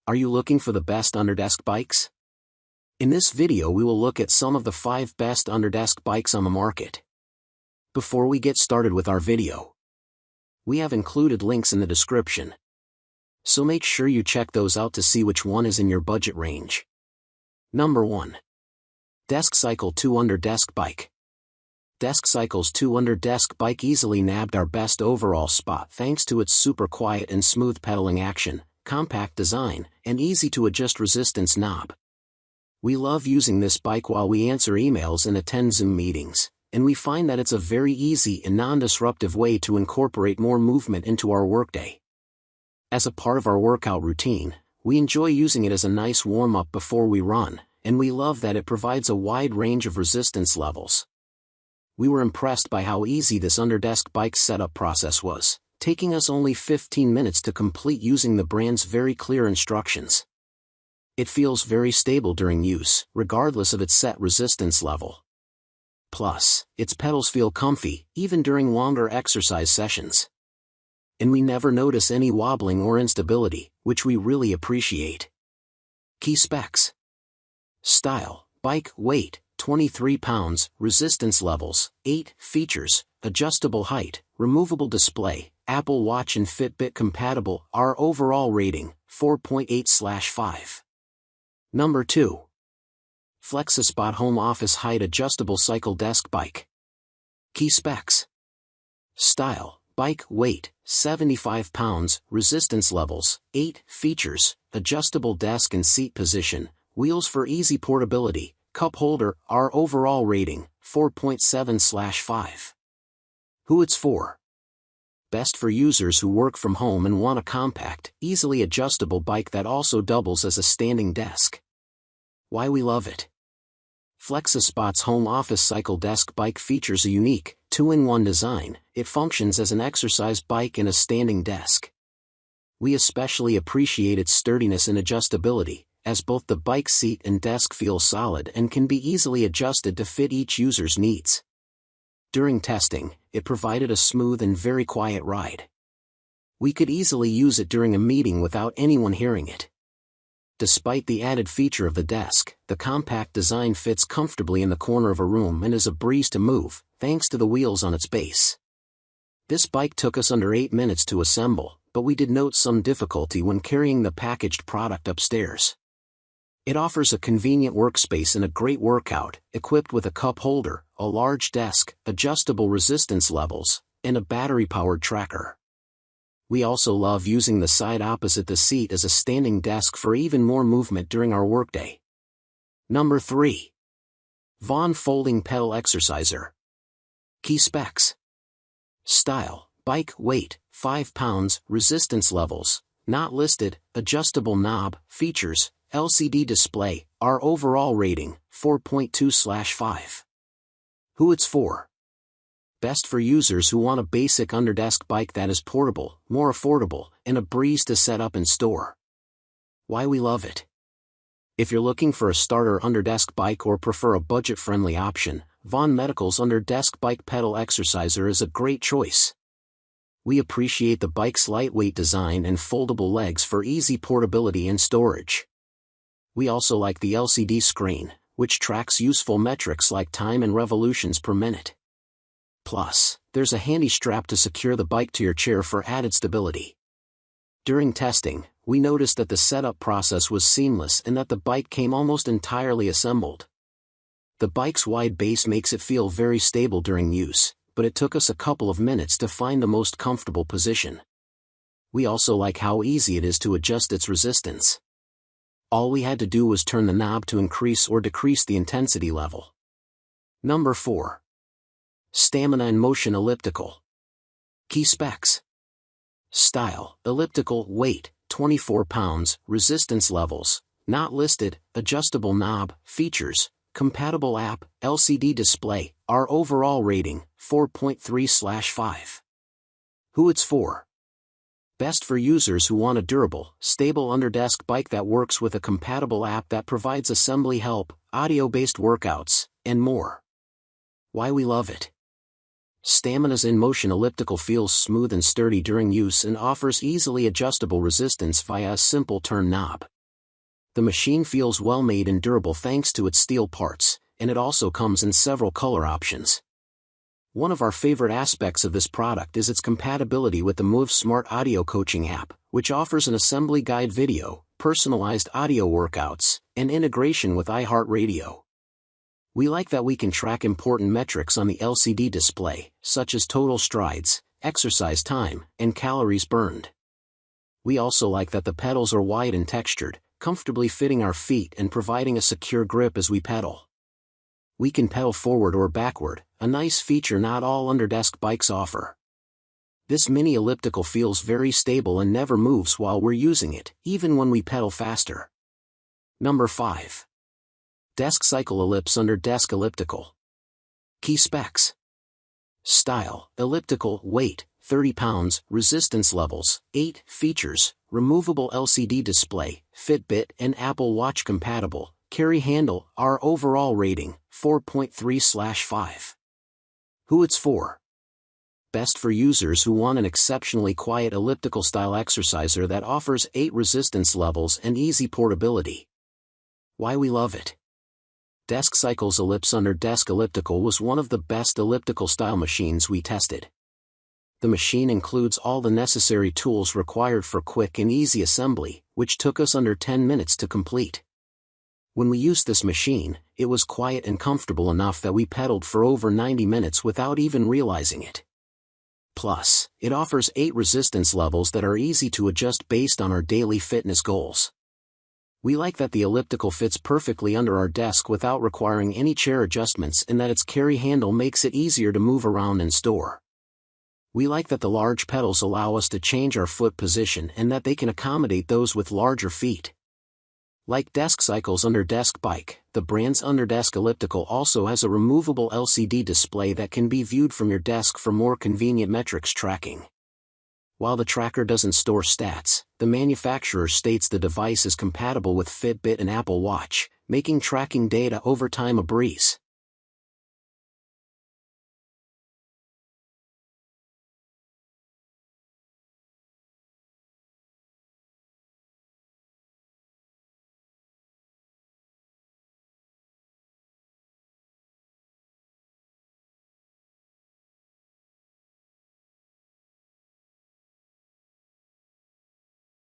Are you looking for the best underdesk bikes? In this video we will look at some of the 5 best underdesk bikes on the market. Before we get started with our video, we have included links in the description, so make sure you check those out to see which one is in your budget range. Number 1. DeskCycle 2 Underdesk Bike. DeskCycle's 2 Underdesk bike easily nabbed our best overall spot thanks to its super quiet and smooth pedaling action, compact design, and easy-to-adjust resistance knob. We love using this bike while we answer emails and attend Zoom meetings, and we find that it's a very easy and non-disruptive way to incorporate more movement into our workday. As a part of our workout routine, we enjoy using it as a nice warm-up before we run, and we love that it provides a wide range of resistance levels. We were impressed by how easy this underdesk bike setup process was, taking us only 15 minutes to complete using the brand's very clear instructions. It feels very stable during use, regardless of its set resistance level. Plus, its pedals feel comfy, even during longer exercise sessions. And we never notice any wobbling or instability, which we really appreciate. Key specs. Style, bike, weight, 23 pounds, resistance levels, 8, features, adjustable height, removable display, Apple Watch and Fitbit compatible, our overall rating, 4.8/5. Number 2. Flexispot Home Office Height Adjustable Cycle Desk Bike. Key specs. Style, bike, weight, 75 pounds, resistance levels, 8, features, adjustable desk and seat position, wheels for easy portability, cup holder, our overall rating, 4.7/5. Who it's for. Best for users who work from home and want a compact, easily adjustable bike that also doubles as a standing desk. Why we love it. Flexispot's home office cycle desk bike features a unique, 2-in-1 design. It functions as an exercise bike and a standing desk. We especially appreciate its sturdiness and adjustability, as both the bike seat and desk feel solid and can be easily adjusted to fit each user's needs. During testing, it provided a smooth and very quiet ride. We could easily use it during a meeting without anyone hearing it. Despite the added feature of the desk, the compact design fits comfortably in the corner of a room and is a breeze to move, thanks to the wheels on its base. This bike took us under 8 minutes to assemble, but we did note some difficulty when carrying the packaged product upstairs. It offers a convenient workspace and a great workout, equipped with a cup holder, a large desk, adjustable resistance levels, and a battery-powered tracker. We also love using the side opposite the seat as a standing desk for even more movement during our workday. Number 3. Vaunn Folding Pedal Exerciser. Key specs. Style, bike, weight, 5 pounds, resistance levels, not listed, adjustable knob, features, LCD display, our overall rating, 4.2/5. Who it's for. Best for users who want a basic underdesk bike that is portable, more affordable, and a breeze to set up and store. Why we love it. If you're looking for a starter underdesk bike or prefer a budget-friendly option, Vaunn Medical's Underdesk Bike Pedal Exerciser is a great choice. We appreciate the bike's lightweight design and foldable legs for easy portability and storage. We also like the LCD screen, which tracks useful metrics like time and revolutions per minute. Plus, there's a handy strap to secure the bike to your chair for added stability. During testing, we noticed that the setup process was seamless and that the bike came almost entirely assembled. The bike's wide base makes it feel very stable during use, but it took us a couple of minutes to find the most comfortable position. We also like how easy it is to adjust its resistance. All we had to do was turn the knob to increase or decrease the intensity level. Number 4. Stamina Inmotion Elliptical. Key specs. Style, elliptical, weight, 24 pounds, resistance levels, not listed, adjustable knob, features, compatible app, LCD display, our overall rating, 4.3/5. Who it's for. Best for users who want a durable, stable underdesk bike that works with a compatible app that provides assembly help, audio-based workouts, and more. Why we love it. Stamina's Inmotion Elliptical feels smooth and sturdy during use and offers easily adjustable resistance via a simple turn knob. The machine feels well made and durable thanks to its steel parts, and it also comes in several color options. One of our favorite aspects of this product is its compatibility with the Move Smart Audio Coaching app, which offers an assembly guide video, personalized audio workouts, and integration with iHeartRadio. We like that we can track important metrics on the LCD display, such as total strides, exercise time, and calories burned. We also like that the pedals are wide and textured, comfortably fitting our feet and providing a secure grip as we pedal. We can pedal forward or backward, a nice feature not all Underdesk bikes offer. This mini elliptical feels very stable and never moves while we're using it, even when we pedal faster. Number 5. DeskCycle Ellipse Underdesk Elliptical. Key specs. Style, elliptical, weight, 30 pounds, resistance levels, 8, features, removable LCD display, Fitbit and Apple Watch compatible, carry handle, our overall rating, 4.3/5. Who it's for? Best for users who want an exceptionally quiet elliptical-style exerciser that offers 8 resistance levels and easy portability. Why we love it. DeskCycle's Ellipse Underdesk Elliptical was one of the best elliptical-style machines we tested. The machine includes all the necessary tools required for quick and easy assembly, which took us under 10 minutes to complete. When we used this machine, it was quiet and comfortable enough that we pedaled for over 90 minutes without even realizing it. Plus, it offers 8 resistance levels that are easy to adjust based on our daily fitness goals. We like that the elliptical fits perfectly under our desk without requiring any chair adjustments and that its carry handle makes it easier to move around and store. We like that the large pedals allow us to change our foot position and that they can accommodate those with larger feet. Like DeskCycle's Underdesk bike, the brand's Underdesk Elliptical also has a removable LCD display that can be viewed from your desk for more convenient metrics tracking. While the tracker doesn't store stats, the manufacturer states the device is compatible with Fitbit and Apple Watch, making tracking data over time a breeze.